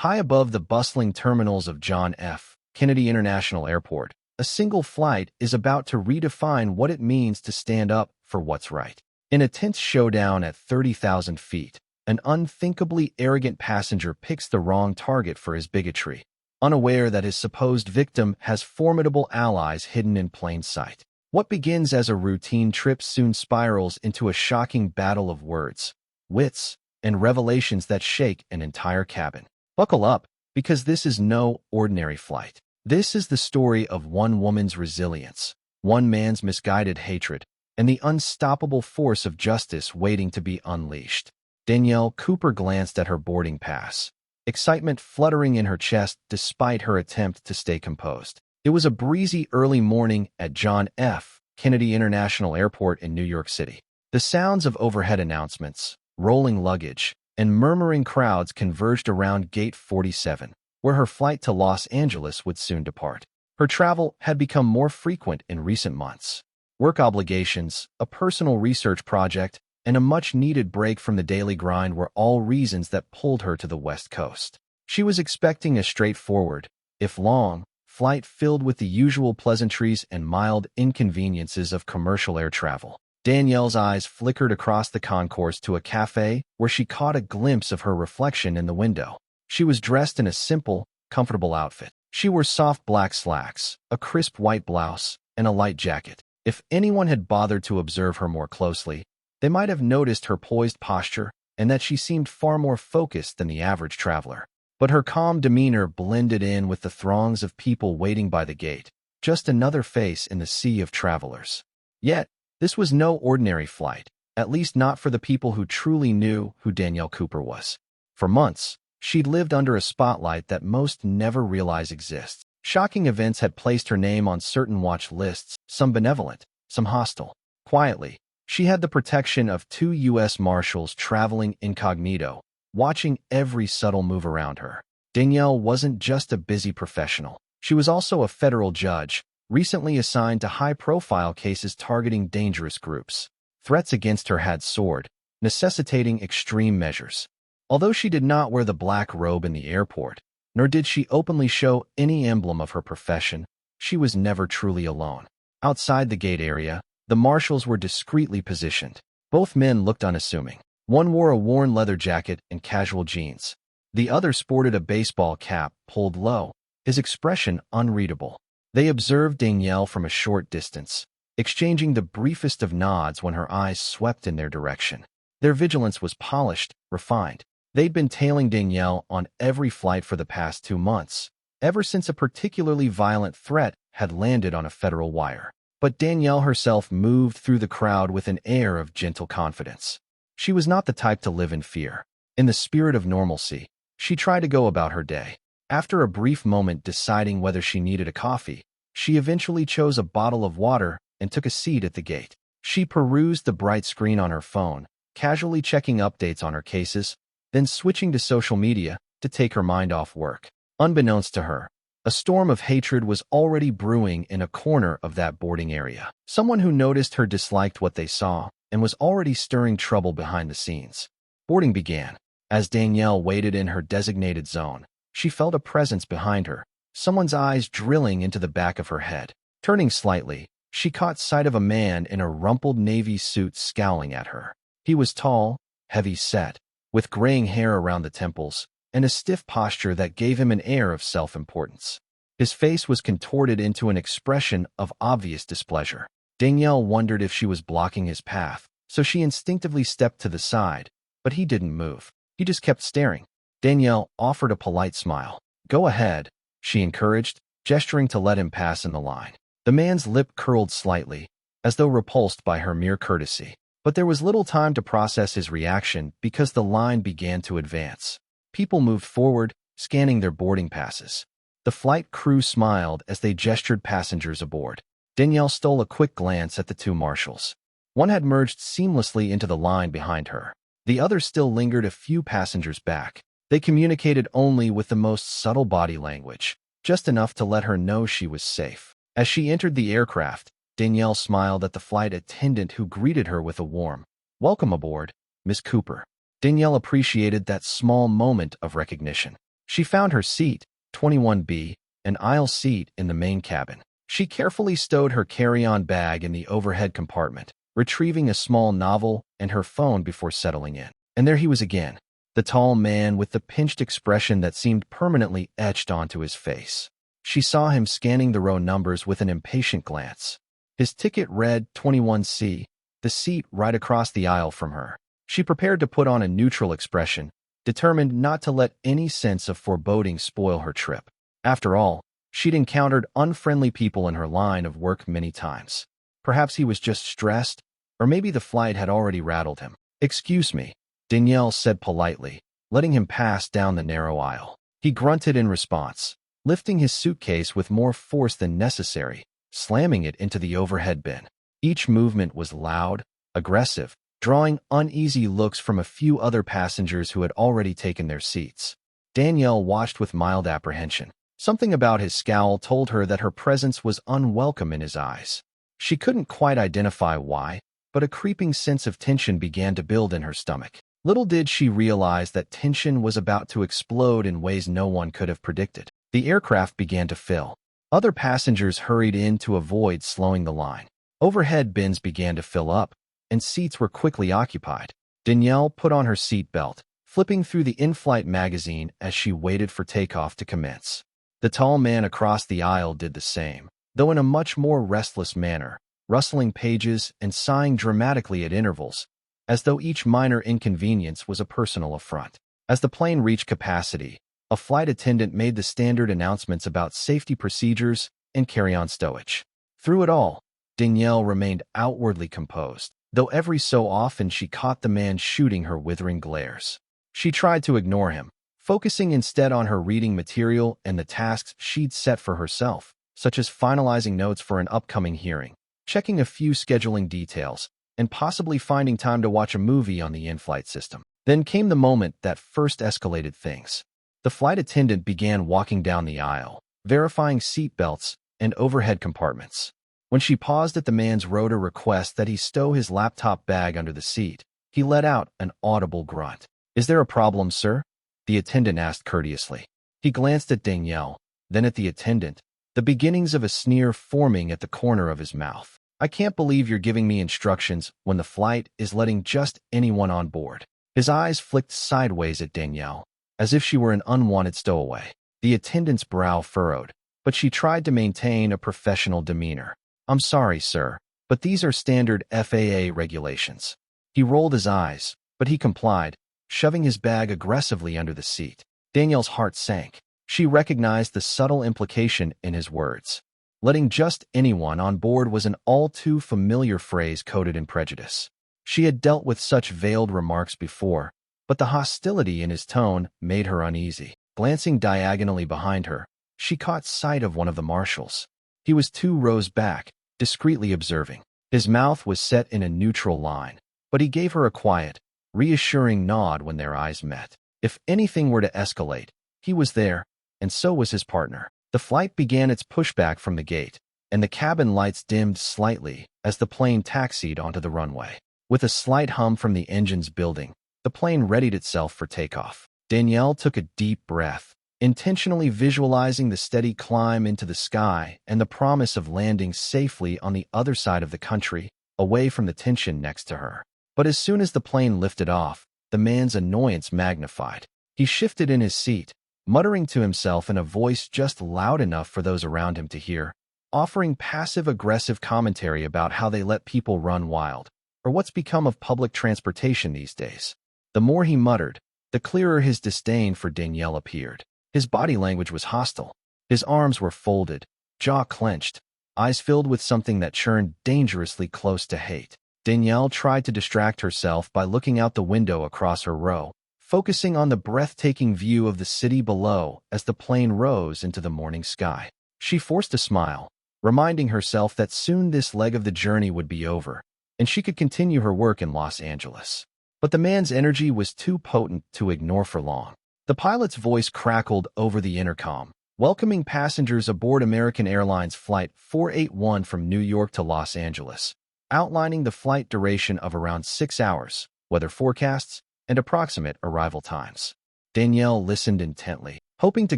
High above the bustling terminals of John F. Kennedy International Airport, a single flight is about to redefine what it means to stand up for what's right. In a tense showdown at 30,000 feet, an unthinkably arrogant passenger picks the wrong target for his bigotry, unaware that his supposed victim has formidable allies hidden in plain sight. What begins as a routine trip soon spirals into a shocking battle of words, wits, and revelations that shake an entire cabin. Buckle up, because this is no ordinary flight. This is the story of one woman's resilience, one man's misguided hatred, and the unstoppable force of justice waiting to be unleashed. Danielle Cooper glanced at her boarding pass, excitement fluttering in her chest despite her attempt to stay composed. It was a breezy early morning at John F. Kennedy International Airport in New York City. The sounds of overhead announcements, rolling luggage, and murmuring crowds converged around Gate 47, where her flight to Los Angeles would soon depart. Her travel had become more frequent in recent months. Work obligations, a personal research project, and a much-needed break from the daily grind were all reasons that pulled her to the West Coast. She was expecting a straightforward, if long, flight filled with the usual pleasantries and mild inconveniences of commercial air travel. Danielle's eyes flickered across the concourse to a cafe where she caught a glimpse of her reflection in the window. She was dressed in a simple, comfortable outfit. She wore soft black slacks, a crisp white blouse, and a light jacket. If anyone had bothered to observe her more closely, they might have noticed her poised posture and that she seemed far more focused than the average traveler. But her calm demeanor blended in with the throngs of people waiting by the gate, just another face in the sea of travelers. Yet, this was no ordinary flight, at least not for the people who truly knew who Danielle Cooper was. For months, she'd lived under a spotlight that most never realize exists. Shocking events had placed her name on certain watch lists, some benevolent, some hostile. Quietly, she had the protection of 2 U.S. Marshals traveling incognito, watching every subtle move around her. Danielle wasn't just a busy professional. She was also a federal judge, recently assigned to high-profile cases targeting dangerous groups. Threats against her had soared, necessitating extreme measures. Although she did not wear the black robe in the airport, nor did she openly show any emblem of her profession, she was never truly alone. Outside the gate area, the marshals were discreetly positioned. Both men looked unassuming. One wore a worn leather jacket and casual jeans. The other sported a baseball cap pulled low, his expression unreadable. They observed Danielle from a short distance, exchanging the briefest of nods when her eyes swept in their direction. Their vigilance was polished, refined. They'd been tailing Danielle on every flight for the past 2 months, ever since a particularly violent threat had landed on a federal wire. But Danielle herself moved through the crowd with an air of gentle confidence. She was not the type to live in fear. In the spirit of normalcy, she tried to go about her day. After a brief moment deciding whether she needed a coffee, she eventually chose a bottle of water and took a seat at the gate. She perused the bright screen on her phone, casually checking updates on her cases, then switching to social media to take her mind off work. Unbeknownst to her, a storm of hatred was already brewing in a corner of that boarding area. Someone who noticed her disliked what they saw and was already stirring trouble behind the scenes. Boarding began. As Danielle waited in her designated zone, she felt a presence behind her, someone's eyes drilling into the back of her head. Turning slightly, she caught sight of a man in a rumpled navy suit scowling at her. He was tall, heavy-set, with graying hair around the temples, and a stiff posture that gave him an air of self-importance. His face was contorted into an expression of obvious displeasure. Danielle wondered if she was blocking his path, so she instinctively stepped to the side, but he didn't move. He just kept staring. Danielle offered a polite smile. "Go ahead," she encouraged, gesturing to let him pass in the line. The man's lip curled slightly, as though repulsed by her mere courtesy. But there was little time to process his reaction because the line began to advance. People moved forward, scanning their boarding passes. The flight crew smiled as they gestured passengers aboard. Danielle stole a quick glance at the 2 marshals. One had merged seamlessly into the line behind her. The other still lingered a few passengers back. They communicated only with the most subtle body language, just enough to let her know she was safe. As she entered the aircraft, Danielle smiled at the flight attendant who greeted her with a warm, "Welcome aboard, Miss Cooper." Danielle appreciated that small moment of recognition. She found her seat, 21B, an aisle seat in the main cabin. She carefully stowed her carry-on bag in the overhead compartment, retrieving a small novel and her phone before settling in. And there he was again, the tall man with the pinched expression that seemed permanently etched onto his face. She saw him scanning the row numbers with an impatient glance. His ticket read 21C, the seat right across the aisle from her. She prepared to put on a neutral expression, determined not to let any sense of foreboding spoil her trip. After all, she'd encountered unfriendly people in her line of work many times. Perhaps he was just stressed, or maybe the flight had already rattled him. "Excuse me," Danielle said politely, letting him pass down the narrow aisle. He grunted in response, lifting his suitcase with more force than necessary, slamming it into the overhead bin. Each movement was loud, aggressive, drawing uneasy looks from a few other passengers who had already taken their seats. Danielle watched with mild apprehension. Something about his scowl told her that her presence was unwelcome in his eyes. She couldn't quite identify why, but a creeping sense of tension began to build in her stomach. Little did she realize that tension was about to explode in ways no one could have predicted. The aircraft began to fill. Other passengers hurried in to avoid slowing the line. Overhead bins began to fill up, and seats were quickly occupied. Danielle put on her seatbelt, flipping through the in-flight magazine as she waited for takeoff to commence. The tall man across the aisle did the same, though in a much more restless manner, rustling pages and sighing dramatically at intervals, as though each minor inconvenience was a personal affront. As the plane reached capacity, a flight attendant made the standard announcements about safety procedures and carry-on stowage. Through it all, Danielle remained outwardly composed, though every so often she caught the man shooting her withering glares. She tried to ignore him, focusing instead on her reading material and the tasks she'd set for herself, such as finalizing notes for an upcoming hearing, checking a few scheduling details, and possibly finding time to watch a movie on the in-flight system. Then came the moment that first escalated things. The flight attendant began walking down the aisle, verifying seat belts and overhead compartments. When she paused at the man's rota request that he stow his laptop bag under the seat, he let out an audible grunt. "Is there a problem, sir?" the attendant asked courteously. He glanced at Danielle, then at the attendant, the beginnings of a sneer forming at the corner of his mouth. "I can't believe you're giving me instructions when the flight is letting just anyone on board." His eyes flicked sideways at Danielle, as if she were an unwanted stowaway. The attendant's brow furrowed, but she tried to maintain a professional demeanor. "I'm sorry, sir, but these are standard FAA regulations." He rolled his eyes, but he complied, shoving his bag aggressively under the seat. Danielle's heart sank. She recognized the subtle implication in his words. Letting just anyone on board was an all-too familiar phrase coded in prejudice. She had dealt with such veiled remarks before, but the hostility in his tone made her uneasy. Glancing diagonally behind her, she caught sight of one of the marshals. He was 2 rows back, discreetly observing. His mouth was set in a neutral line, but he gave her a quiet, reassuring nod when their eyes met. If anything were to escalate, he was there, and so was his partner. The flight began its pushback from the gate, and the cabin lights dimmed slightly as the plane taxied onto the runway. With a slight hum from the engines building, the plane readied itself for takeoff. Danielle took a deep breath, intentionally visualizing the steady climb into the sky and the promise of landing safely on the other side of the country, away from the tension next to her. But as soon as the plane lifted off, the man's annoyance magnified. He shifted in his seat, muttering to himself in a voice just loud enough for those around him to hear, offering passive-aggressive commentary about how they let people run wild, or what's become of public transportation these days. The more he muttered, the clearer his disdain for Danielle appeared. His body language was hostile. His arms were folded, jaw clenched, eyes filled with something that churned dangerously close to hate. Danielle tried to distract herself by looking out the window across her row, focusing on the breathtaking view of the city below as the plane rose into the morning sky. She forced a smile, reminding herself that soon this leg of the journey would be over, and she could continue her work in Los Angeles. But the man's energy was too potent to ignore for long. The pilot's voice crackled over the intercom, welcoming passengers aboard American Airlines Flight 481 from New York to Los Angeles, outlining the flight duration of around 6 hours, weather forecasts, and approximate arrival times. Danielle listened intently, hoping to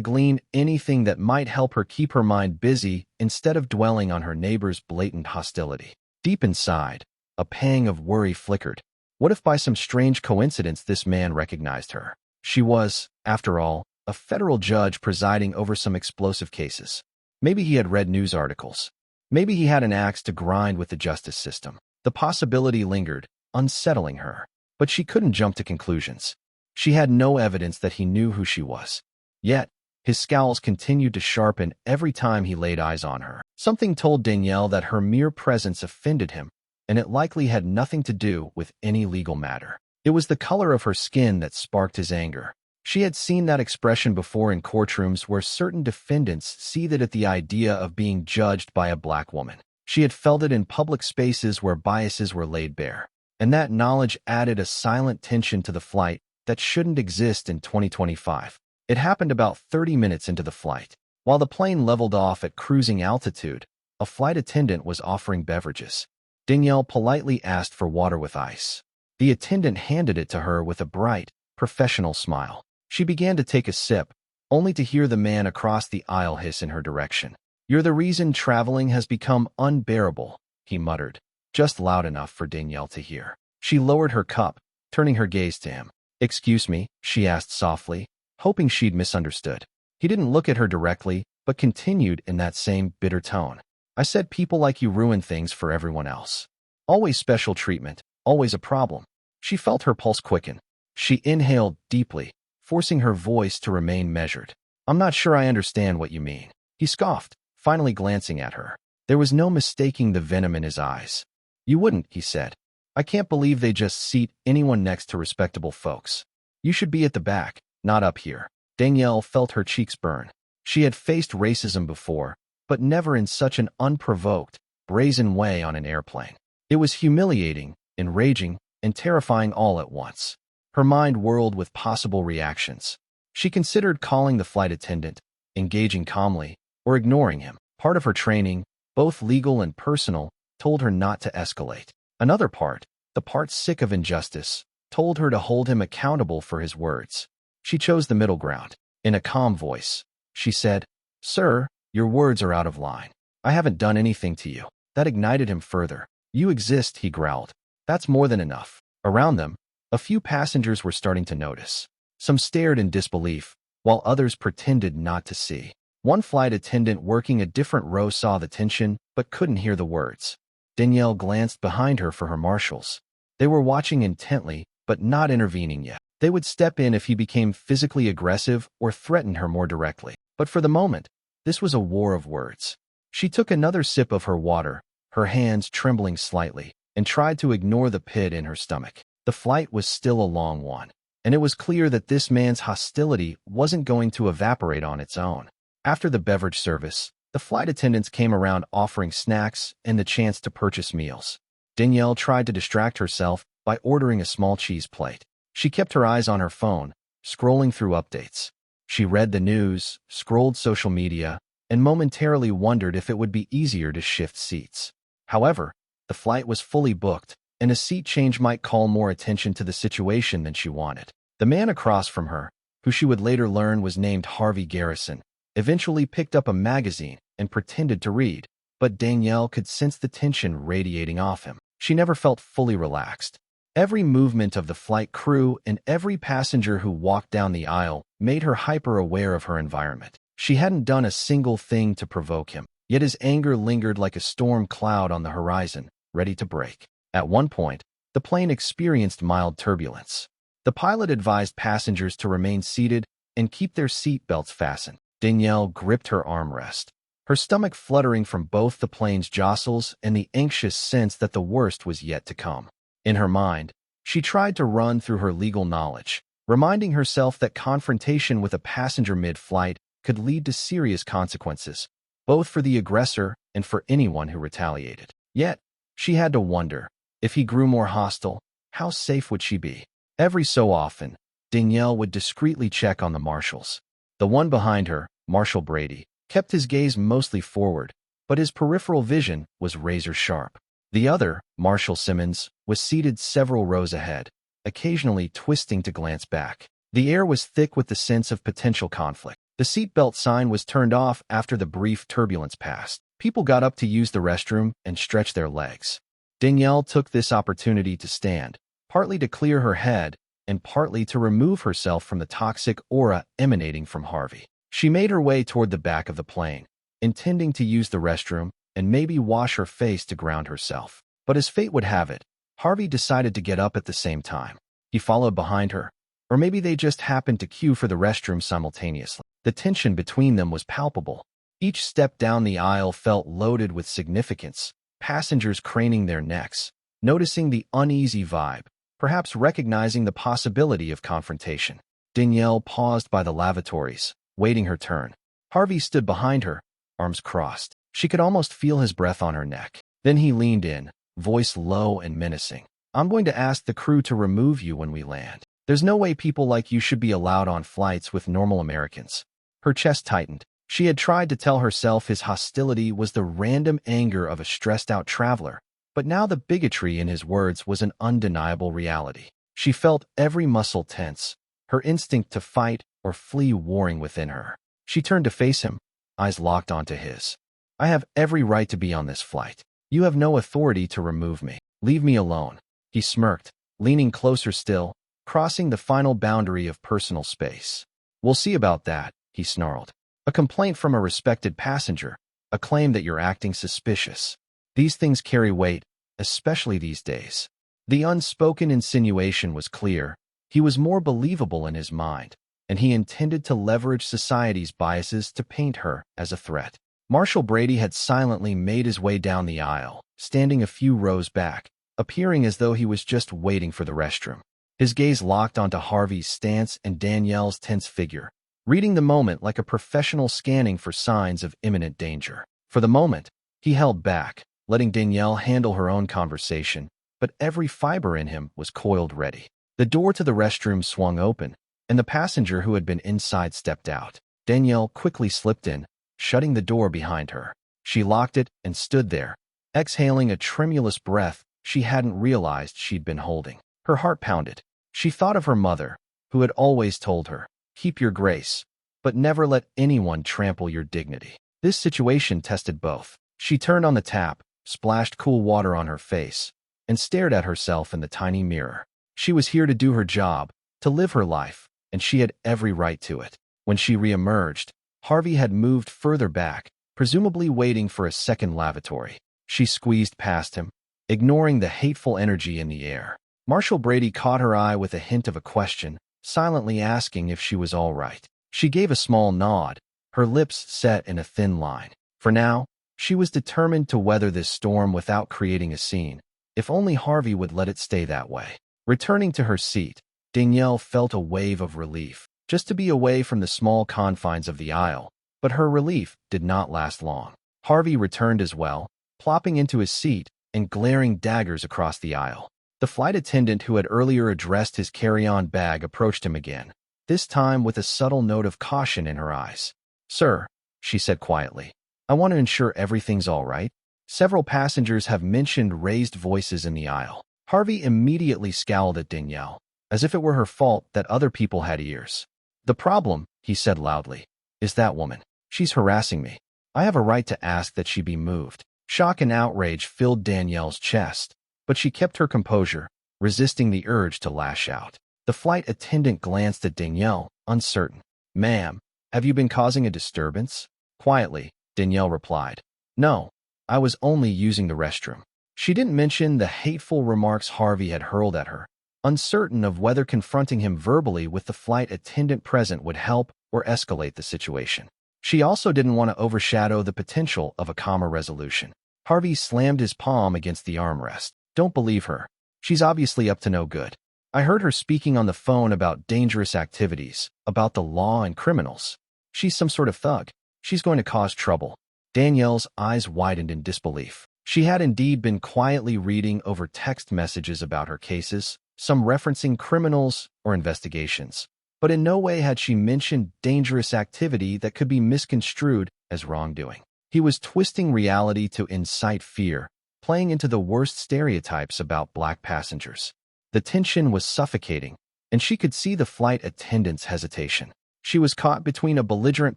glean anything that might help her keep her mind busy instead of dwelling on her neighbor's blatant hostility. Deep inside, a pang of worry flickered. What if by some strange coincidence this man recognized her? She was, after all, a federal judge presiding over some explosive cases. Maybe he had read news articles. Maybe he had an axe to grind with the justice system. The possibility lingered, unsettling her. But she couldn't jump to conclusions. She had no evidence that he knew who she was. Yet, his scowls continued to sharpen every time he laid eyes on her. Something told Danielle that her mere presence offended him, and it likely had nothing to do with any legal matter. It was the color of her skin that sparked his anger. She had seen that expression before in courtrooms where certain defendants seethed at the idea of being judged by a black woman. She had felt it in public spaces where biases were laid bare. And that knowledge added a silent tension to the flight that shouldn't exist in 2025. It happened about 30 minutes into the flight. While the plane leveled off at cruising altitude, a flight attendant was offering beverages. Danielle politely asked for water with ice. The attendant handed it to her with a bright, professional smile. She began to take a sip, only to hear the man across the aisle hiss in her direction. "You're the reason traveling has become unbearable," he muttered, just loud enough for Danielle to hear. She lowered her cup, turning her gaze to him. "Excuse me," she asked softly, hoping she'd misunderstood. He didn't look at her directly, but continued in that same bitter tone. "I said people like you ruin things for everyone else. Always special treatment, always a problem." She felt her pulse quicken. She inhaled deeply, forcing her voice to remain measured. "I'm not sure I understand what you mean," he scoffed, finally glancing at her. There was no mistaking the venom in his eyes. "You wouldn't," he said. "I can't believe they just seat anyone next to respectable folks. You should be at the back, not up here." Danielle felt her cheeks burn. She had faced racism before, but never in such an unprovoked, brazen way on an airplane. It was humiliating, enraging, and terrifying all at once. Her mind whirled with possible reactions. She considered calling the flight attendant, engaging calmly, or ignoring him. Part of her training, both legal and personal, told her not to escalate. Another part, the part sick of injustice, told her to hold him accountable for his words. She chose the middle ground. In a calm voice, she said, "Sir, your words are out of line. I haven't done anything to you." That ignited him further. "You exist," he growled. "That's more than enough." Around them, a few passengers were starting to notice. Some stared in disbelief, while others pretended not to see. One flight attendant working a different row saw the tension, but couldn't hear the words. Danielle glanced behind her for her marshals. They were watching intently, but not intervening yet. They would step in if he became physically aggressive or threatened her more directly. But for the moment, this was a war of words. She took another sip of her water, her hands trembling slightly, and tried to ignore the pit in her stomach. The flight was still a long one, and it was clear that this man's hostility wasn't going to evaporate on its own. After the beverage service, the flight attendants came around offering snacks and the chance to purchase meals. Danielle tried to distract herself by ordering a small cheese plate. She kept her eyes on her phone, scrolling through updates. She read the news, scrolled social media, and momentarily wondered if it would be easier to shift seats. However, the flight was fully booked, and a seat change might call more attention to the situation than she wanted. The man across from her, who she would later learn was named Harvey Garrison, eventually picked up a magazine and pretended to read, but Danielle could sense the tension radiating off him. She never felt fully relaxed. Every movement of the flight crew and every passenger who walked down the aisle made her hyper-aware of her environment. She hadn't done a single thing to provoke him, yet his anger lingered like a storm cloud on the horizon, ready to break. At one point, the plane experienced mild turbulence. The pilot advised passengers to remain seated and keep their seat belts fastened. Danielle gripped her armrest, her stomach fluttering from both the plane's jostles and the anxious sense that the worst was yet to come. In her mind, she tried to run through her legal knowledge, reminding herself that confrontation with a passenger mid-flight could lead to serious consequences, both for the aggressor and for anyone who retaliated. Yet, she had to wonder, if he grew more hostile, how safe would she be? Every so often, Danielle would discreetly check on the marshals. The one behind her, Marshal Brady, kept his gaze mostly forward, but his peripheral vision was razor-sharp. The other, Marshal Simmons, was seated several rows ahead, occasionally twisting to glance back. The air was thick with the sense of potential conflict. The seatbelt sign was turned off after the brief turbulence passed. People got up to use the restroom and stretch their legs. Danielle took this opportunity to stand, partly to clear her head and partly to remove herself from the toxic aura emanating from Harvey. She made her way toward the back of the plane, intending to use the restroom and maybe wash her face to ground herself. But as fate would have it, Harvey decided to get up at the same time. He followed behind her, or maybe they just happened to queue for the restroom simultaneously. The tension between them was palpable. Each step down the aisle felt loaded with significance, passengers craning their necks, noticing the uneasy vibe, perhaps recognizing the possibility of confrontation. Danielle paused by the lavatories, waiting her turn. Harvey stood behind her, arms crossed. She could almost feel his breath on her neck. Then he leaned in, voice low and menacing. "I'm going to ask the crew to remove you when we land. There's no way people like you should be allowed on flights with normal Americans." Her chest tightened. She had tried to tell herself his hostility was the random anger of a stressed-out traveler, but now the bigotry in his words was an undeniable reality. She felt every muscle tense, her instinct to fight or flee warring within her. She turned to face him, eyes locked onto his. "I have every right to be on this flight. You have no authority to remove me. Leave me alone." He smirked, leaning closer still, crossing the final boundary of personal space. "We'll see about that," he snarled. "A complaint from a respected passenger, a claim that you're acting suspicious. These things carry weight, especially these days." The unspoken insinuation was clear. He was more believable in his mind, and he intended to leverage society's biases to paint her as a threat. Marshal Brady had silently made his way down the aisle, standing a few rows back, appearing as though he was just waiting for the restroom. His gaze locked onto Harvey's stance and Danielle's tense figure, reading the moment like a professional scanning for signs of imminent danger. For the moment, he held back, letting Danielle handle her own conversation, but every fiber in him was coiled ready. The door to the restroom swung open, and the passenger who had been inside stepped out. Danielle quickly slipped in, shutting the door behind her. She locked it and stood there, exhaling a tremulous breath she hadn't realized she'd been holding. Her heart pounded. She thought of her mother, who had always told her, "Keep your grace, but never let anyone trample your dignity." This situation tested both. She turned on the tap, splashed cool water on her face, and stared at herself in the tiny mirror. She was here to do her job, to live her life, and she had every right to it. When she reemerged, Harvey had moved further back, presumably waiting for a second lavatory. She squeezed past him, ignoring the hateful energy in the air. Marshal Brady caught her eye with a hint of a question, silently asking if she was all right. She gave a small nod, her lips set in a thin line. For now, she was determined to weather this storm without creating a scene, if only Harvey would let it stay that way. Returning to her seat, Danielle felt a wave of relief, just to be away from the small confines of the aisle, but her relief did not last long. Harvey returned as well, plopping into his seat and glaring daggers across the aisle. The flight attendant who had earlier addressed his carry-on bag approached him again, this time with a subtle note of caution in her eyes. "Sir," she said quietly, "I want to ensure everything's all right. Several passengers have mentioned raised voices in the aisle." Harvey immediately scowled at Danielle, as if it were her fault that other people had ears. "The problem," he said loudly, "is that woman. She's harassing me. I have a right to ask that she be moved." Shock and outrage filled Danielle's chest, but she kept her composure, resisting the urge to lash out. The flight attendant glanced at Danielle, uncertain. "Ma'am, have you been causing a disturbance?" Quietly, Danielle replied, "No, I was only using the restroom." She didn't mention the hateful remarks Harvey had hurled at her, uncertain of whether confronting him verbally with the flight attendant present would help or escalate the situation. She also didn't want to overshadow the potential of a calmer resolution. Harvey slammed his palm against the armrest. "Don't believe her. She's obviously up to no good. I heard her speaking on the phone about dangerous activities, about the law and criminals. She's some sort of thug. She's going to cause trouble." Danielle's eyes widened in disbelief. She had indeed been quietly reading over text messages about her cases, some referencing criminals or investigations, but in no way had she mentioned dangerous activity that could be misconstrued as wrongdoing. He was twisting reality to incite fear, playing into the worst stereotypes about black passengers. The tension was suffocating, and she could see the flight attendant's hesitation. She was caught between a belligerent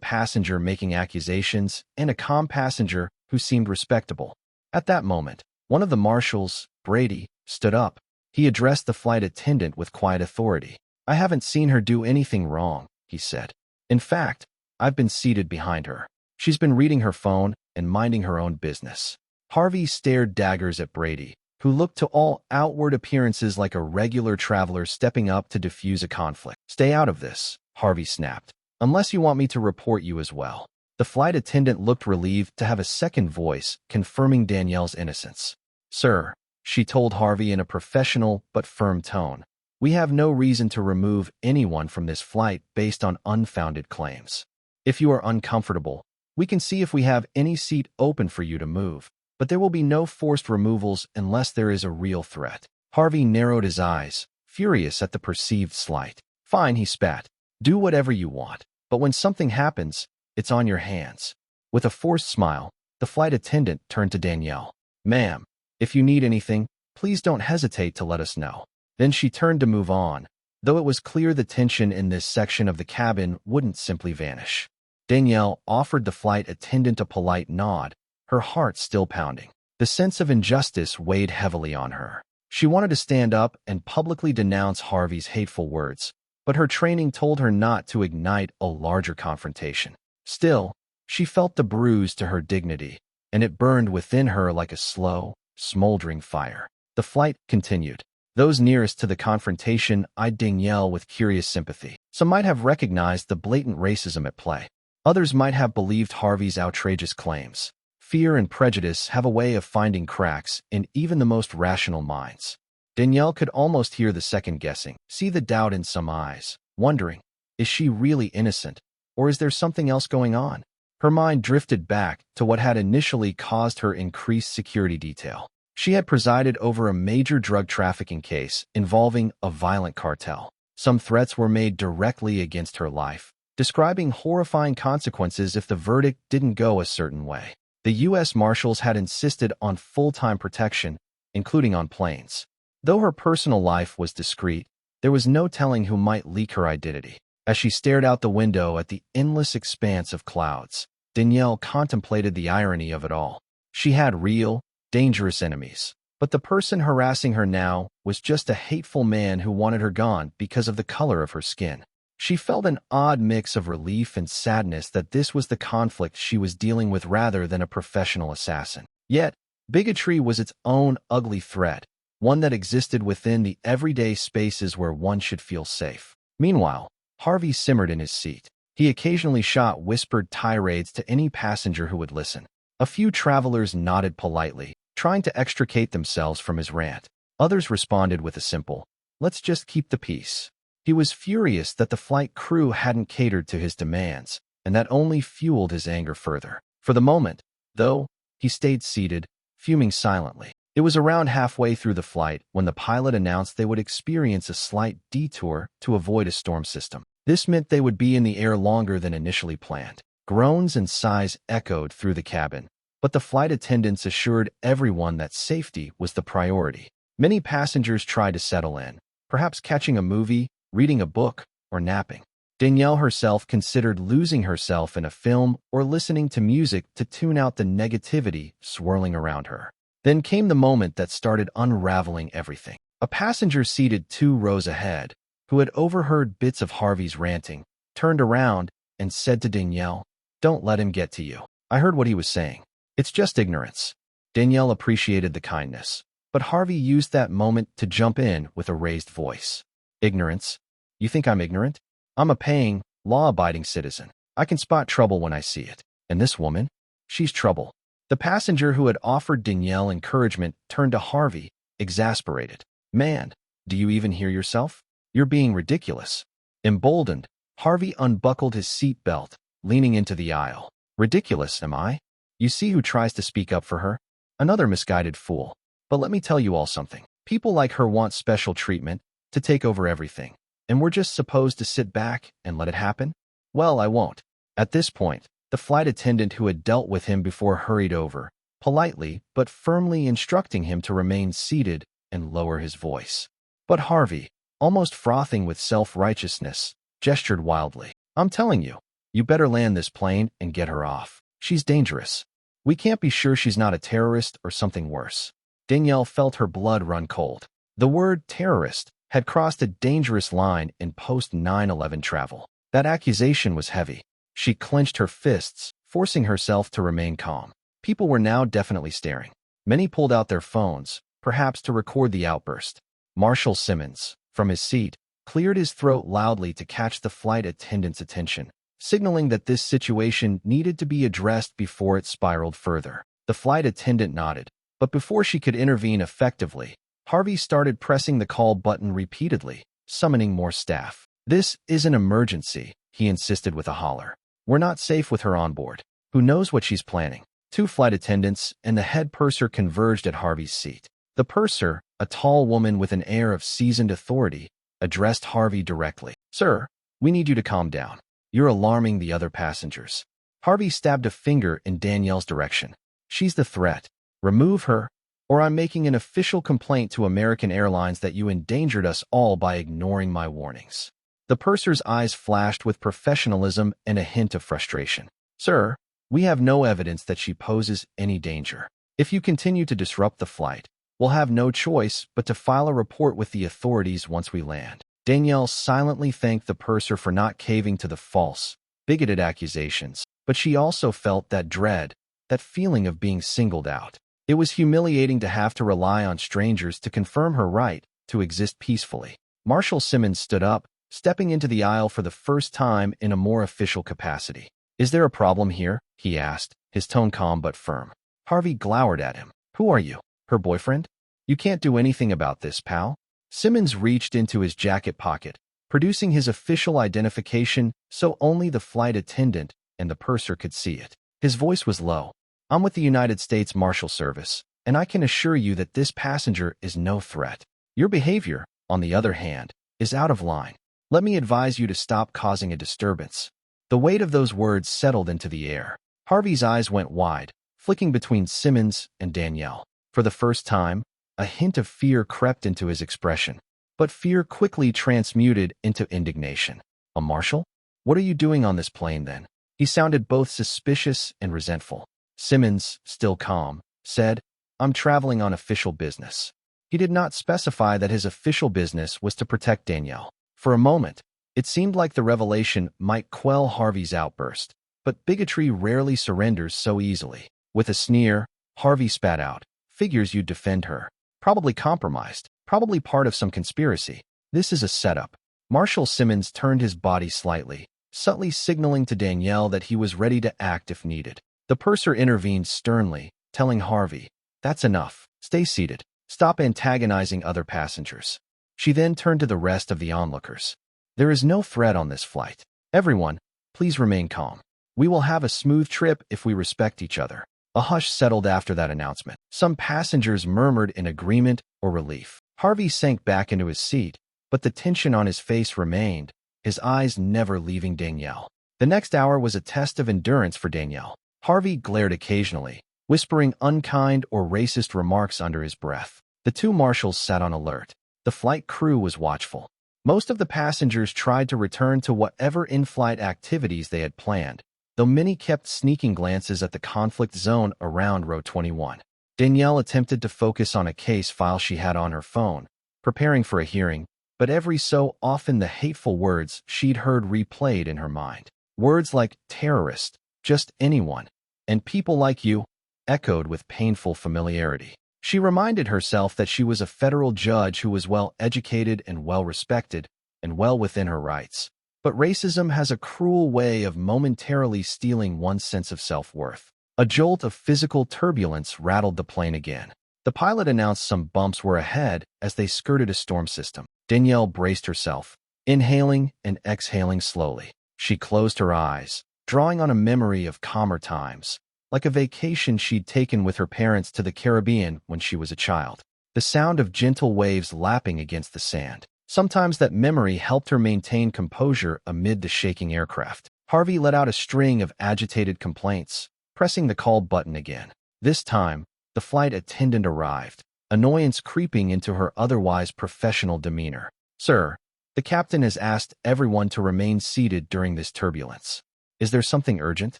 passenger making accusations and a calm passenger who seemed respectable. At that moment, one of the marshals, Brady, stood up. He addressed the flight attendant with quiet authority. "I haven't seen her do anything wrong," he said. "In fact, I've been seated behind her. She's been reading her phone and minding her own business." Harvey stared daggers at Brady, who looked to all outward appearances like a regular traveler stepping up to defuse a conflict. "Stay out of this," Harvey snapped, "unless you want me to report you as well." The flight attendant looked relieved to have a second voice confirming Danielle's innocence. "Sir," she told Harvey in a professional but firm tone, "we have no reason to remove anyone from this flight based on unfounded claims. If you are uncomfortable, we can see if we have any seat open for you to move, but there will be no forced removals unless there is a real threat." Harvey narrowed his eyes, furious at the perceived slight. "Fine," he spat. "Do whatever you want, but when something happens, it's on your hands." With a forced smile, the flight attendant turned to Danielle. "Ma'am, if you need anything, please don't hesitate to let us know." Then she turned to move on, though it was clear the tension in this section of the cabin wouldn't simply vanish. Danielle offered the flight attendant a polite nod, her heart still pounding. The sense of injustice weighed heavily on her. She wanted to stand up and publicly denounce Harvey's hateful words, but her training told her not to ignite a larger confrontation. Still, she felt the bruise to her dignity, and it burned within her like a slow, smoldering fire. The flight continued. Those nearest to the confrontation eyed Danielle with curious sympathy. Some might have recognized the blatant racism at play. Others might have believed Harvey's outrageous claims. Fear and prejudice have a way of finding cracks in even the most rational minds. Danielle could almost hear the second-guessing, see the doubt in some eyes, wondering, is she really innocent, or is there something else going on? Her mind drifted back to what had initially caused her increased security detail. She had presided over a major drug trafficking case involving a violent cartel. Some threats were made directly against her life, describing horrifying consequences if the verdict didn't go a certain way. The U.S. Marshals had insisted on full-time protection, including on planes. Though her personal life was discreet, there was no telling who might leak her identity. As she stared out the window at the endless expanse of clouds, Danielle contemplated the irony of it all. She had real, dangerous enemies, but the person harassing her now was just a hateful man who wanted her gone because of the color of her skin. She felt an odd mix of relief and sadness that this was the conflict she was dealing with rather than a professional assassin. Yet, bigotry was its own ugly threat, one that existed within the everyday spaces where one should feel safe. Meanwhile, Harvey simmered in his seat. He occasionally shot whispered tirades to any passenger who would listen. A few travelers nodded politely, trying to extricate themselves from his rant. Others responded with a simple, "Let's just keep the peace." He was furious that the flight crew hadn't catered to his demands, and that only fueled his anger further. For the moment, though, he stayed seated, fuming silently. It was around halfway through the flight when the pilot announced they would experience a slight detour to avoid a storm system. This meant they would be in the air longer than initially planned. Groans and sighs echoed through the cabin, but the flight attendants assured everyone that safety was the priority. Many passengers tried to settle in, perhaps catching a movie, reading a book, or napping. Danielle herself considered losing herself in a film or listening to music to tune out the negativity swirling around her. Then came the moment that started unraveling everything. A passenger seated 2 rows ahead, who had overheard bits of Harvey's ranting, turned around and said to Danielle, "Don't let him get to you. I heard what he was saying. It's just ignorance." Danielle appreciated the kindness, but Harvey used that moment to jump in with a raised voice. "Ignorance? You think I'm ignorant? I'm a paying, law-abiding citizen. I can spot trouble when I see it. And this woman? She's trouble." The passenger who had offered Danielle encouragement turned to Harvey, exasperated. "Man, do you even hear yourself? You're being ridiculous." Emboldened, Harvey unbuckled his seat belt, leaning into the aisle. "Ridiculous, am I? You see who tries to speak up for her? Another misguided fool. But let me tell you all something. People like her want special treatment, to take over everything, and we're just supposed to sit back and let it happen? Well, I won't." At this point, the flight attendant who had dealt with him before hurried over, politely but firmly instructing him to remain seated and lower his voice. But Harvey, almost frothing with self-righteousness, gestured wildly. I'm telling you, you better land this plane and get her off. She's dangerous. We can't be sure she's not a terrorist or something worse. Danielle felt her blood run cold. The word terrorist had crossed a dangerous line in post-9/11 travel. That accusation was heavy. She clenched her fists, forcing herself to remain calm. People were now definitely staring. Many pulled out their phones, perhaps to record the outburst. Marshal Simmons, from his seat, cleared his throat loudly to catch the flight attendant's attention, signaling that this situation needed to be addressed before it spiraled further. The flight attendant nodded, but before she could intervene effectively, Harvey started pressing the call button repeatedly, summoning more staff. "This is an emergency," he insisted with a holler. "We're not safe with her on board. Who knows what she's planning?" Two flight attendants and the head purser converged at Harvey's seat. The purser, a tall woman with an air of seasoned authority, addressed Harvey directly. "Sir, we need you to calm down. You're alarming the other passengers." Harvey stabbed a finger in Danielle's direction. "She's the threat. Remove her, or I'm making an official complaint to American Airlines that you endangered us all by ignoring my warnings." The purser's eyes flashed with professionalism and a hint of frustration. "Sir, we have no evidence that she poses any danger. If you continue to disrupt the flight, we'll have no choice but to file a report with the authorities once we land." Danielle silently thanked the purser for not caving to the false, bigoted accusations, but she also felt that dread, that feeling of being singled out. It was humiliating to have to rely on strangers to confirm her right to exist peacefully. Marshal Simmons stood up, stepping into the aisle for the first time in a more official capacity. "Is there a problem here?" he asked, his tone calm but firm. Harvey glowered at him. "Who are you? Her boyfriend? You can't do anything about this, pal." Simmons reached into his jacket pocket, producing his official identification so only the flight attendant and the purser could see it. His voice was low. "I'm with the United States Marshal Service, and I can assure you that this passenger is no threat. Your behavior, on the other hand, is out of line. Let me advise you to stop causing a disturbance." The weight of those words settled into the air. Harvey's eyes went wide, flicking between Simmons and Danielle. For the first time, a hint of fear crept into his expression, but fear quickly transmuted into indignation. "A marshal? What are you doing on this plane, then?" He sounded both suspicious and resentful. Simmons, still calm, said, "I'm traveling on official business." He did not specify that his official business was to protect Danielle. For a moment, it seemed like the revelation might quell Harvey's outburst, but bigotry rarely surrenders so easily. With a sneer, Harvey spat out, "Figures you'd defend her. Probably compromised, probably part of some conspiracy. This is a setup." Marshal Simmons turned his body slightly, subtly signaling to Danielle that he was ready to act if needed. The purser intervened sternly, telling Harvey, "That's enough. Stay seated. Stop antagonizing other passengers." She then turned to the rest of the onlookers. "There is no threat on this flight. Everyone, please remain calm. We will have a smooth trip if we respect each other." A hush settled after that announcement. Some passengers murmured in agreement or relief. Harvey sank back into his seat, but the tension on his face remained, his eyes never leaving Danielle. The next hour was a test of endurance for Danielle. Harvey glared occasionally, whispering unkind or racist remarks under his breath. The two marshals sat on alert. The flight crew was watchful. Most of the passengers tried to return to whatever in-flight activities they had planned, though many kept sneaking glances at the conflict zone around row 21. Danielle attempted to focus on a case file she had on her phone, preparing for a hearing, but every so often the hateful words she'd heard replayed in her mind. Words like terrorist, just anyone, and people like you echoed with painful familiarity. She reminded herself that she was a federal judge who was well-educated and well-respected, and well within her rights. But racism has a cruel way of momentarily stealing one's sense of self-worth. A jolt of physical turbulence rattled the plane again. The pilot announced some bumps were ahead as they skirted a storm system. Danielle braced herself, inhaling and exhaling slowly. She closed her eyes, drawing on a memory of calmer times, like a vacation she'd taken with her parents to the Caribbean when she was a child. The sound of gentle waves lapping against the sand. Sometimes that memory helped her maintain composure amid the shaking aircraft. Harvey let out a string of agitated complaints, pressing the call button again. This time, the flight attendant arrived, annoyance creeping into her otherwise professional demeanor. "Sir, the The captain has asked everyone to remain seated during this turbulence. Is there something urgent?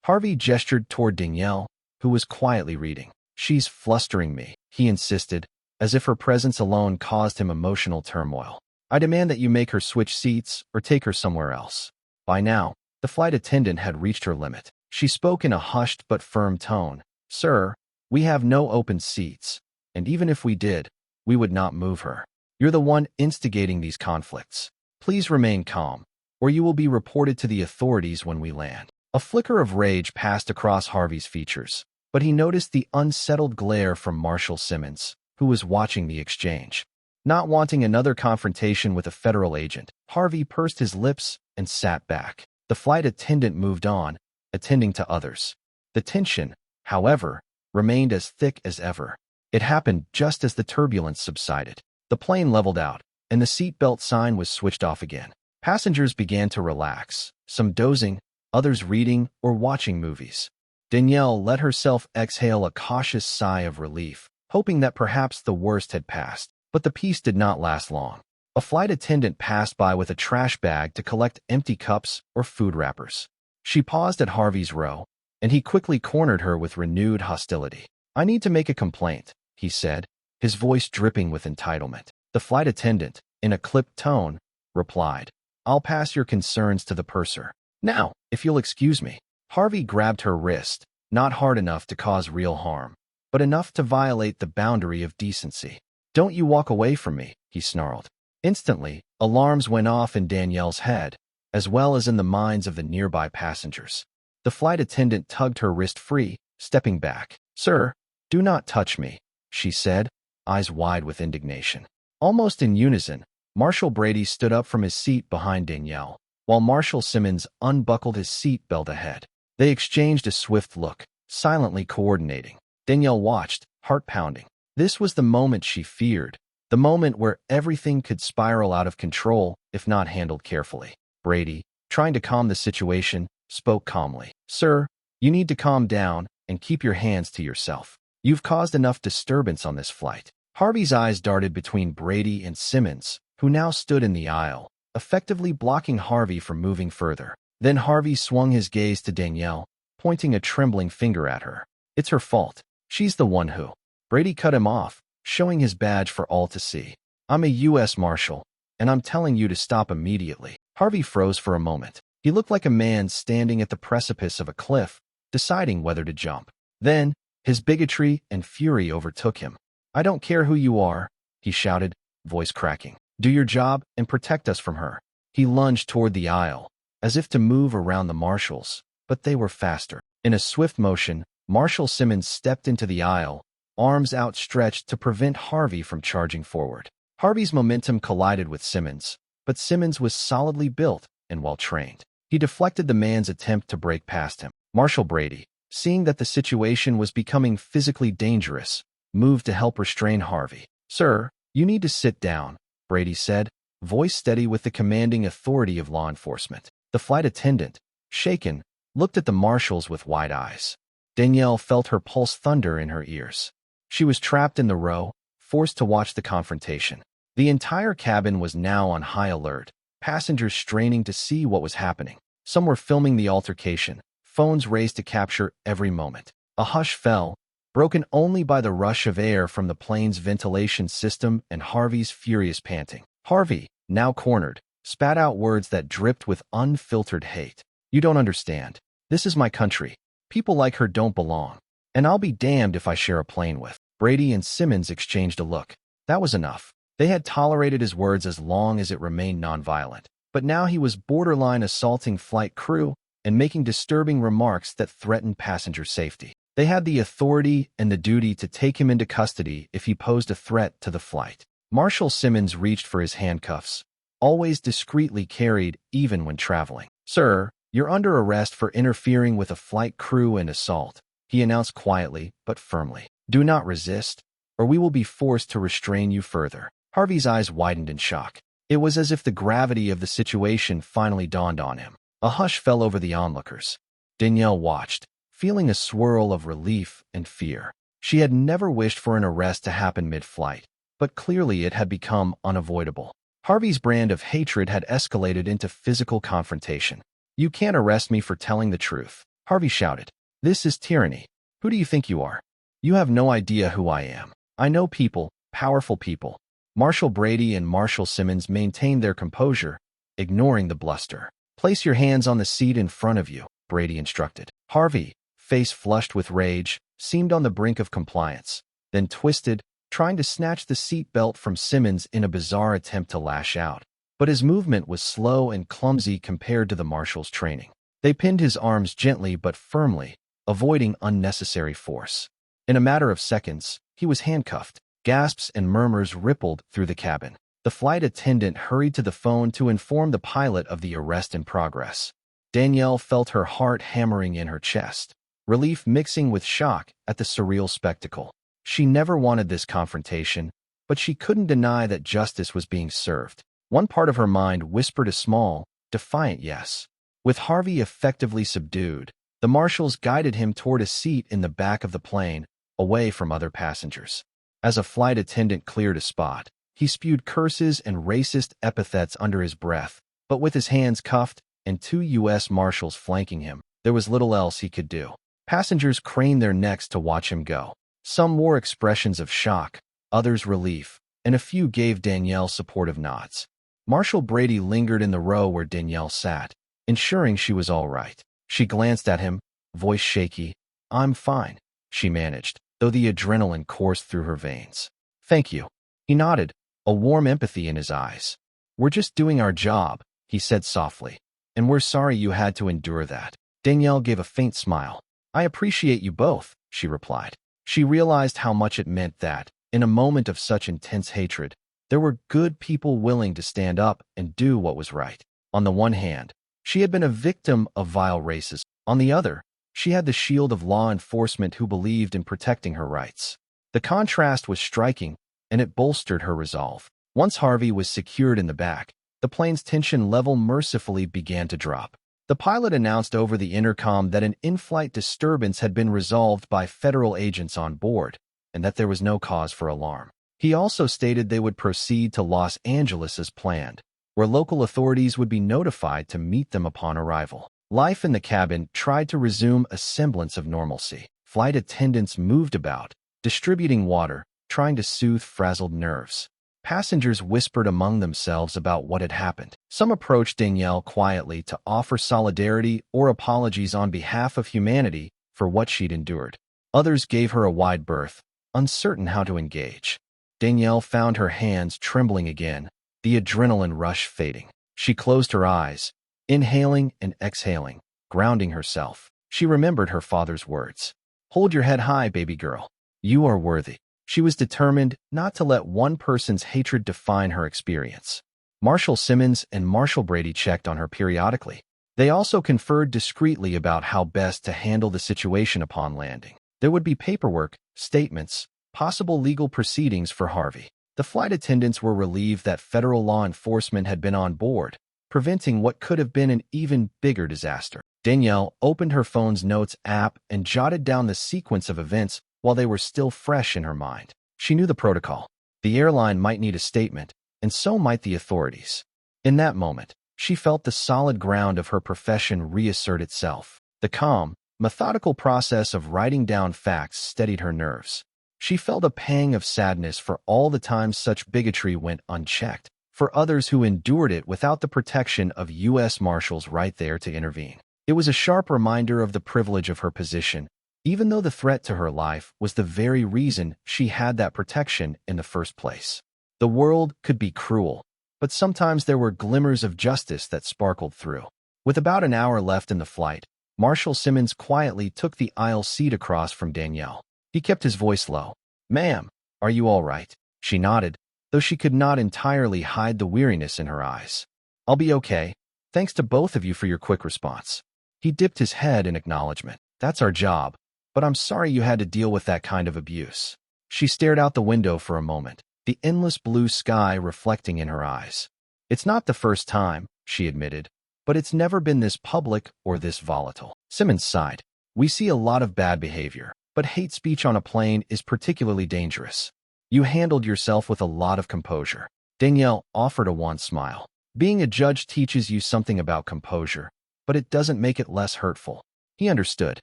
Harvey gestured toward Danielle, who was quietly reading. She's flustering me, he insisted, as if her presence alone caused him emotional turmoil. I demand that you make her switch seats or take her somewhere else. By now, the flight attendant had reached her limit. She spoke in a hushed but firm tone. Sir, we have no open seats, and even if we did, we would not move her. You're the one instigating these conflicts. Please remain calm, or you will be reported to the authorities when we land. A flicker of rage passed across Harvey's features, but he noticed the unsettled glare from Marshal Simmons, who was watching the exchange. Not wanting another confrontation with a federal agent, Harvey pursed his lips and sat back. The flight attendant moved on, attending to others. The tension, however, remained as thick as ever. It happened just as the turbulence subsided. The plane leveled out, and the seatbelt sign was switched off again. Passengers began to relax, some dozing, others reading or watching movies. Danielle let herself exhale a cautious sigh of relief, hoping that perhaps the worst had passed. But the peace did not last long. A flight attendant passed by with a trash bag to collect empty cups or food wrappers. She paused at Harvey's row, and he quickly cornered her with renewed hostility. I need to make a complaint, he said, his voice dripping with entitlement. The flight attendant, in a clipped tone, replied, I'll pass your concerns to the purser. Now, if you'll excuse me. Harvey grabbed her wrist, not hard enough to cause real harm, but enough to violate the boundary of decency. Don't you walk away from me, he snarled. Instantly, alarms went off in Danielle's head, as well as in the minds of the nearby passengers. The flight attendant tugged her wrist free, stepping back. Sir, do not touch me, she said, eyes wide with indignation. Almost in unison, Marshal Brady stood up from his seat behind Danielle, while Marshal Simmons unbuckled his seat belt ahead. They exchanged a swift look, silently coordinating. Danielle watched, heart pounding. This was the moment she feared, the moment where everything could spiral out of control if not handled carefully. Brady, trying to calm the situation, spoke calmly. Sir, you need to calm down and keep your hands to yourself. You've caused enough disturbance on this flight. Harvey's eyes darted between Brady and Simmons, who now stood in the aisle, effectively blocking Harvey from moving further. Then Harvey swung his gaze to Danielle, pointing a trembling finger at her. It's her fault. She's the one who... Brady cut him off, showing his badge for all to see. I'm a U.S. Marshal, and I'm telling you to stop immediately. Harvey froze for a moment. He looked like a man standing at the precipice of a cliff, deciding whether to jump. Then, his bigotry and fury overtook him. I don't care who you are, he shouted, voice cracking. Do your job and protect us from her. He lunged toward the aisle, as if to move around the marshals, but they were faster. In a swift motion, Marshal Simmons stepped into the aisle, arms outstretched to prevent Harvey from charging forward. Harvey's momentum collided with Simmons, but Simmons was solidly built and well-trained. He deflected the man's attempt to break past him. Marshal Brady, seeing that the situation was becoming physically dangerous, moved to help restrain Harvey. Sir, you need to sit down, Brady said, voice steady with the commanding authority of law enforcement. The flight attendant, shaken, looked at the marshals with wide eyes. Danielle felt her pulse thunder in her ears. She was trapped in the row, forced to watch the confrontation. The entire cabin was now on high alert, passengers straining to see what was happening. Some were filming the altercation, phones raised to capture every moment. A hush fell, broken only by the rush of air from the plane's ventilation system and Harvey's furious panting. Harvey, now cornered, spat out words that dripped with unfiltered hate. You don't understand. This is my country. People like her don't belong. And I'll be damned if I share a plane with. Brady and Simmons exchanged a look. That was enough. They had tolerated his words as long as it remained nonviolent. But now he was borderline assaulting flight crew and making disturbing remarks that threatened passenger safety. They had the authority and the duty to take him into custody if he posed a threat to the flight. Marshal Simmons reached for his handcuffs, always discreetly carried even when traveling. Sir, you're under arrest for interfering with a flight crew and assault, he announced quietly but firmly. Do not resist, or we will be forced to restrain you further. Harvey's eyes widened in shock. It was as if the gravity of the situation finally dawned on him. A hush fell over the onlookers. Danielle watched, feeling a swirl of relief and fear. She had never wished for an arrest to happen mid-flight, but clearly it had become unavoidable. Harvey's brand of hatred had escalated into physical confrontation. "You can't arrest me for telling the truth," Harvey shouted. "This is tyranny. Who do you think you are? You have no idea who I am. I know people, powerful people." Marshal Brady and Marshal Simmons maintained their composure, ignoring the bluster. "Place your hands on the seat in front of you," Brady instructed. Harvey, face flushed with rage, seemed on the brink of compliance, then twisted, trying to snatch the seat belt from Simmons in a bizarre attempt to lash out. But his movement was slow and clumsy compared to the marshal's training. They pinned his arms gently but firmly, avoiding unnecessary force. In a matter of seconds, he was handcuffed. Gasps and murmurs rippled through the cabin. The flight attendant hurried to the phone to inform the pilot of the arrest in progress. Danielle felt her heart hammering in her chest, relief mixing with shock at the surreal spectacle. She never wanted this confrontation, but she couldn't deny that justice was being served. One part of her mind whispered a small, defiant yes. With Harvey effectively subdued, the marshals guided him toward a seat in the back of the plane, away from other passengers. As a flight attendant cleared a spot, he spewed curses and racist epithets under his breath, but with his hands cuffed and 2 U.S. Marshals flanking him, there was little else he could do. Passengers craned their necks to watch him go. Some wore expressions of shock, others relief, and a few gave Danielle supportive nods. Marshal Brady lingered in the row where Danielle sat, ensuring she was all right. She glanced at him, voice shaky. "I'm fine," she managed, though the adrenaline coursed through her veins. "Thank you." He nodded, a warm empathy in his eyes. "We're just doing our job," he said softly. "And we're sorry you had to endure that." Danielle gave a faint smile. "I appreciate you both," she replied. She realized how much it meant that, in a moment of such intense hatred, there were good people willing to stand up and do what was right. On the one hand, she had been a victim of vile racism. On the other, she had the shield of law enforcement who believed in protecting her rights. The contrast was striking, and it bolstered her resolve. Once Harvey was secured in the back, the plane's tension level mercifully began to drop. The pilot announced over the intercom that an in-flight disturbance had been resolved by federal agents on board, and that there was no cause for alarm. He also stated they would proceed to Los Angeles as planned, where local authorities would be notified to meet them upon arrival. Life in the cabin tried to resume a semblance of normalcy. Flight attendants moved about, distributing water, trying to soothe frazzled nerves. Passengers whispered among themselves about what had happened. Some approached Danielle quietly to offer solidarity or apologies on behalf of humanity for what she'd endured. Others gave her a wide berth, uncertain how to engage. Danielle found her hands trembling again, the adrenaline rush fading. She closed her eyes, inhaling and exhaling, grounding herself. She remembered her father's words. "Hold your head high, baby girl. You are worthy." She was determined not to let one person's hatred define her experience. Marshal Simmons and Marshal Brady checked on her periodically. They also conferred discreetly about how best to handle the situation upon landing. There would be paperwork, statements, possible legal proceedings for Harvey. The flight attendants were relieved that federal law enforcement had been on board, preventing what could have been an even bigger disaster. Danielle opened her phone's notes app and jotted down the sequence of events while they were still fresh in her mind. She knew the protocol. The airline might need a statement, and so might the authorities. In that moment, she felt the solid ground of her profession reassert itself. The calm, methodical process of writing down facts steadied her nerves. She felt a pang of sadness for all the times such bigotry went unchecked, for others who endured it without the protection of U.S. Marshals right there to intervene. It was a sharp reminder of the privilege of her position, even though the threat to her life was the very reason she had that protection in the first place. The world could be cruel, but sometimes there were glimmers of justice that sparkled through. With about an hour left in the flight, Marshal Simmons quietly took the aisle seat across from Danielle. He kept his voice low. "Ma'am, are you all right?" She nodded, though she could not entirely hide the weariness in her eyes. "I'll be okay. Thanks to both of you for your quick response." He dipped his head in acknowledgement. "That's our job. But I'm sorry you had to deal with that kind of abuse." She stared out the window for a moment, the endless blue sky reflecting in her eyes. "It's not the first time," she admitted, "but it's never been this public or this volatile." Simmons sighed. "We see a lot of bad behavior, but hate speech on a plane is particularly dangerous. You handled yourself with a lot of composure." Danielle offered a wan smile. Being a judge teaches you something about composure, but it doesn't make it less hurtful. He understood.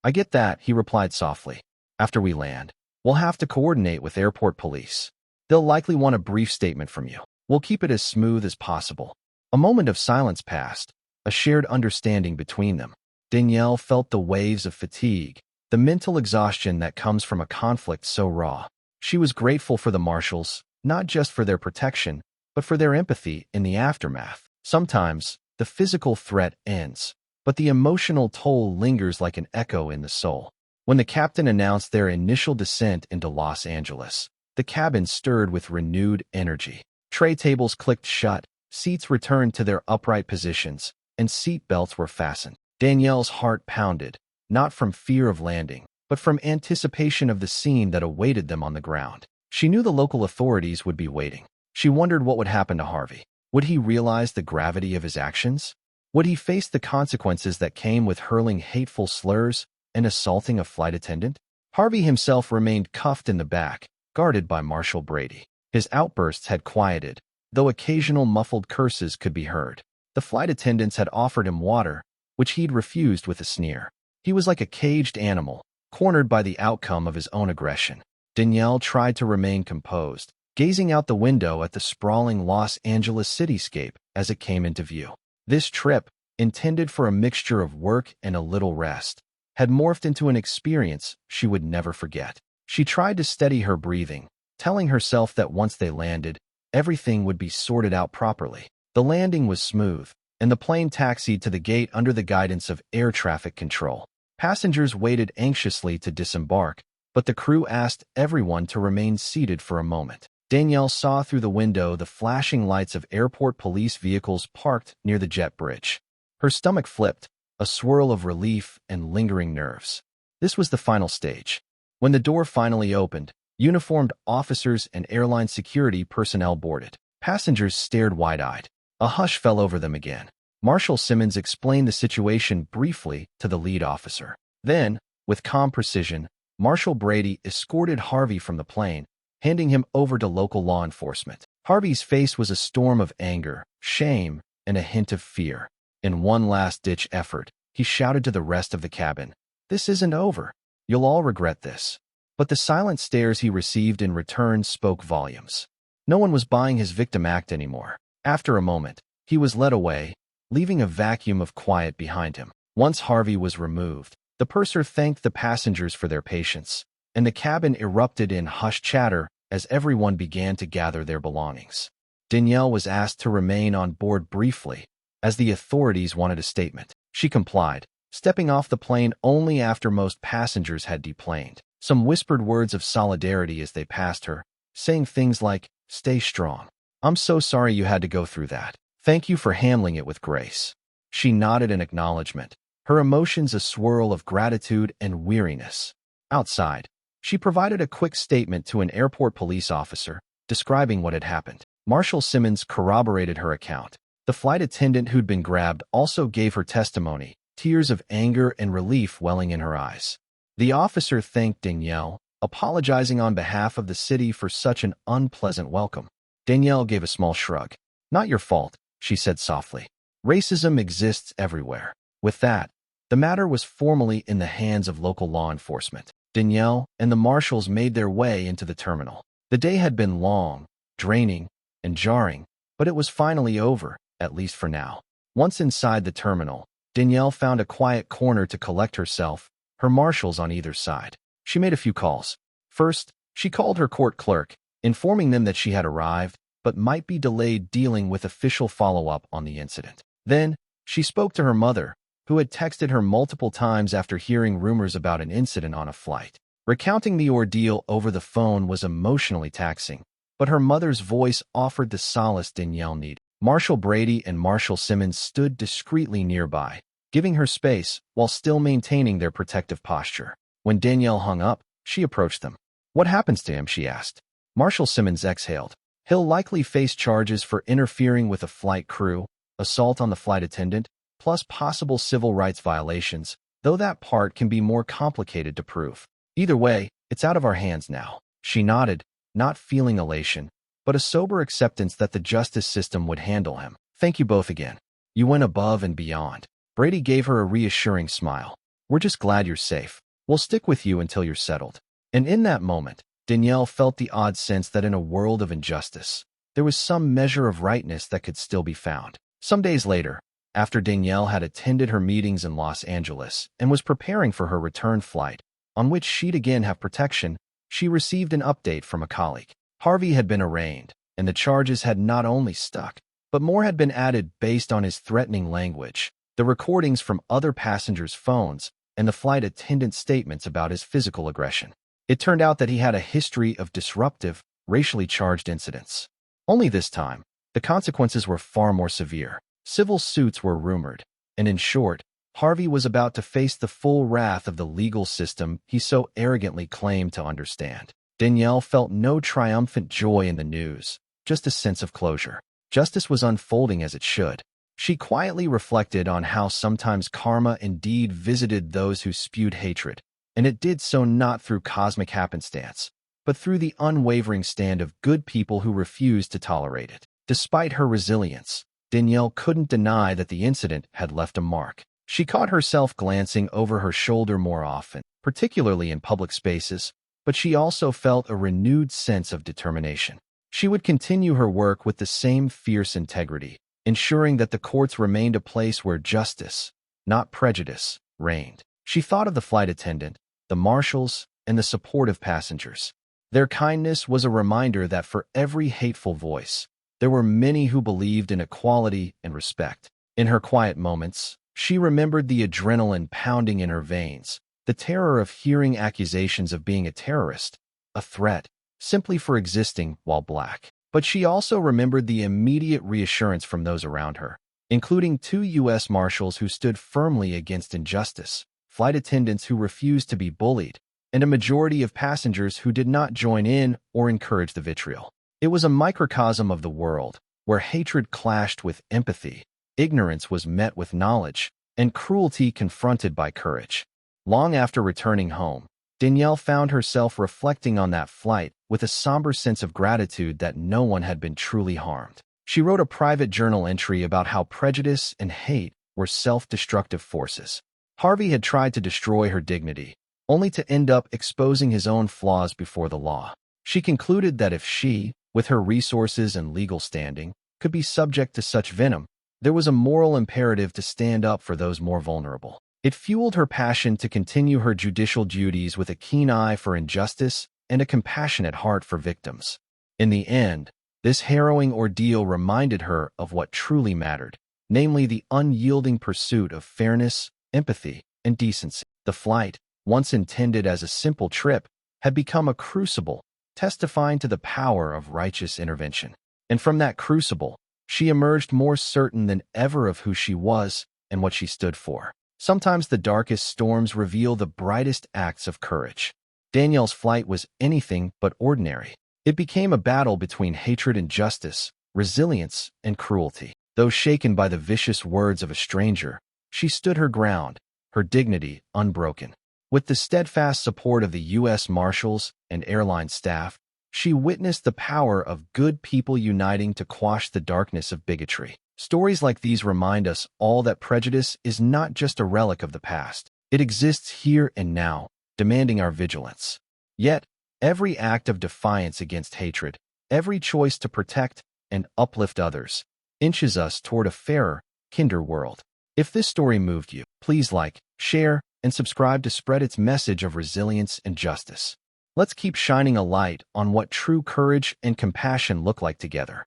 I get that, he replied softly. After we land, we'll have to coordinate with airport police. They'll likely want a brief statement from you. We'll keep it as smooth as possible. A moment of silence passed, a shared understanding between them. Danielle felt the waves of fatigue, the mental exhaustion that comes from a conflict so raw. She was grateful for the Marshals, not just for their protection, but for their empathy in the aftermath. Sometimes, the physical threat ends, but the emotional toll lingers like an echo in the soul. When the captain announced their initial descent into Los Angeles, the cabin stirred with renewed energy. Tray tables clicked shut, seats returned to their upright positions, and seat belts were fastened. Danielle's heart pounded, not from fear of landing, but from anticipation of the scene that awaited them on the ground. She knew the local authorities would be waiting. She wondered what would happen to Harvey. Would he realize the gravity of his actions? Would he face the consequences that came with hurling hateful slurs and assaulting a flight attendant? Harvey himself remained cuffed in the back, guarded by Marshal Brady. His outbursts had quieted, though occasional muffled curses could be heard. The flight attendants had offered him water, which he'd refused with a sneer. He was like a caged animal, cornered by the outcome of his own aggression. Danielle tried to remain composed, gazing out the window at the sprawling Los Angeles cityscape as it came into view. This trip, intended for a mixture of work and a little rest, had morphed into an experience she would never forget. She tried to steady her breathing, telling herself that once they landed, everything would be sorted out properly. The landing was smooth, and the plane taxied to the gate under the guidance of air traffic control. Passengers waited anxiously to disembark, but the crew asked everyone to remain seated for a moment. Danielle saw through the window the flashing lights of airport police vehicles parked near the jet bridge. Her stomach flipped, a swirl of relief and lingering nerves. This was the final stage. When the door finally opened, uniformed officers and airline security personnel boarded. Passengers stared wide-eyed. A hush fell over them again. Marshal Simmons explained the situation briefly to the lead officer. Then, with calm precision, Marshal Brady escorted Harvey from the plane, handing him over to local law enforcement. Harvey's face was a storm of anger, shame, and a hint of fear. In one last-ditch effort, he shouted to the rest of the cabin, "This isn't over. You'll all regret this." But the silent stares he received in return spoke volumes. No one was buying his victim act anymore. After a moment, he was led away, leaving a vacuum of quiet behind him. Once Harvey was removed, the purser thanked the passengers for their patience, and the cabin erupted in hushed chatter as everyone began to gather their belongings. Danielle was asked to remain on board briefly, as the authorities wanted a statement. She complied, stepping off the plane only after most passengers had deplaned. Some whispered words of solidarity as they passed her, saying things like, "Stay strong. I'm so sorry you had to go through that. Thank you for handling it with grace." She nodded in acknowledgement, her emotions a swirl of gratitude and weariness. Outside, she provided a quick statement to an airport police officer, describing what had happened. Marshal Simmons corroborated her account. The flight attendant who'd been grabbed also gave her testimony, tears of anger and relief welling in her eyes. The officer thanked Danielle, apologizing on behalf of the city for such an unpleasant welcome. Danielle gave a small shrug. "Not your fault," she said softly. "Racism exists everywhere." With that, the matter was formally in the hands of local law enforcement. Danielle and the Marshals made their way into the terminal. The day had been long, draining, and jarring, but it was finally over, at least for now. Once inside the terminal, Danielle found a quiet corner to collect herself, her marshals on either side. She made a few calls. First, she called her court clerk, informing them that she had arrived, but might be delayed dealing with official follow-up on the incident. Then, she spoke to her mother, who had texted her multiple times after hearing rumors about an incident on a flight. Recounting the ordeal over the phone was emotionally taxing, but her mother's voice offered the solace Danielle needed. Marshal Brady and Marshal Simmons stood discreetly nearby, giving her space while still maintaining their protective posture. When Danielle hung up, she approached them. "What happens to him?" she asked. Marshal Simmons exhaled. "He'll likely face charges for interfering with a flight crew, assault on the flight attendant, plus possible civil rights violations, though that part can be more complicated to prove. Either way, it's out of our hands now." She nodded, not feeling elation, but a sober acceptance that the justice system would handle him. Thank you both again. You went above and beyond. Brady gave her a reassuring smile. We're just glad you're safe. We'll stick with you until you're settled. And in that moment, Danielle felt the odd sense that in a world of injustice, there was some measure of rightness that could still be found. Some days later, after Danielle had attended her meetings in Los Angeles and was preparing for her return flight, on which she'd again have protection, she received an update from a colleague. Harvey had been arraigned, and the charges had not only stuck, but more had been added based on his threatening language, the recordings from other passengers' phones, and the flight attendant's statements about his physical aggression. It turned out that he had a history of disruptive, racially charged incidents. Only this time, the consequences were far more severe. Civil suits were rumored, and in short, Harvey was about to face the full wrath of the legal system he so arrogantly claimed to understand. Danielle felt no triumphant joy in the news, just a sense of closure. Justice was unfolding as it should. She quietly reflected on how sometimes karma indeed visited those who spewed hatred, and it did so not through cosmic happenstance, but through the unwavering stand of good people who refused to tolerate it. Despite her resilience, Danielle couldn't deny that the incident had left a mark. She caught herself glancing over her shoulder more often, particularly in public spaces, but she also felt a renewed sense of determination. She would continue her work with the same fierce integrity, ensuring that the courts remained a place where justice, not prejudice, reigned. She thought of the flight attendant, the marshals, and the supportive passengers. Their kindness was a reminder that for every hateful voice, there were many who believed in equality and respect. In her quiet moments, she remembered the adrenaline pounding in her veins, the terror of hearing accusations of being a terrorist, a threat, simply for existing while black. But she also remembered the immediate reassurance from those around her, including 2 U.S. Marshals who stood firmly against injustice, flight attendants who refused to be bullied, and a majority of passengers who did not join in or encourage the vitriol. It was a microcosm of the world, where hatred clashed with empathy, ignorance was met with knowledge, and cruelty confronted by courage. Long after returning home, Danielle found herself reflecting on that flight with a somber sense of gratitude that no one had been truly harmed. She wrote a private journal entry about how prejudice and hate were self-destructive forces. Harvey had tried to destroy her dignity, only to end up exposing his own flaws before the law. She concluded that if she, with her resources and legal standing, could be subject to such venom, there was a moral imperative to stand up for those more vulnerable. It fueled her passion to continue her judicial duties with a keen eye for injustice and a compassionate heart for victims. In the end, this harrowing ordeal reminded her of what truly mattered, namely the unyielding pursuit of fairness, empathy, and decency. The flight, once intended as a simple trip, had become a crucible, testifying to the power of righteous intervention. And from that crucible, she emerged more certain than ever of who she was and what she stood for. Sometimes the darkest storms reveal the brightest acts of courage. Danielle's flight was anything but ordinary. It became a battle between hatred and justice, resilience and cruelty. Though shaken by the vicious words of a stranger, she stood her ground, her dignity unbroken. With the steadfast support of the U.S. Marshals and airline staff, she witnessed the power of good people uniting to quash the darkness of bigotry. Stories like these remind us all that prejudice is not just a relic of the past. It exists here and now, demanding our vigilance. Yet, every act of defiance against hatred, every choice to protect and uplift others, inches us toward a fairer, kinder world. If this story moved you, please like, share, and subscribe to spread its message of resilience and justice. Let's keep shining a light on what true courage and compassion look like together.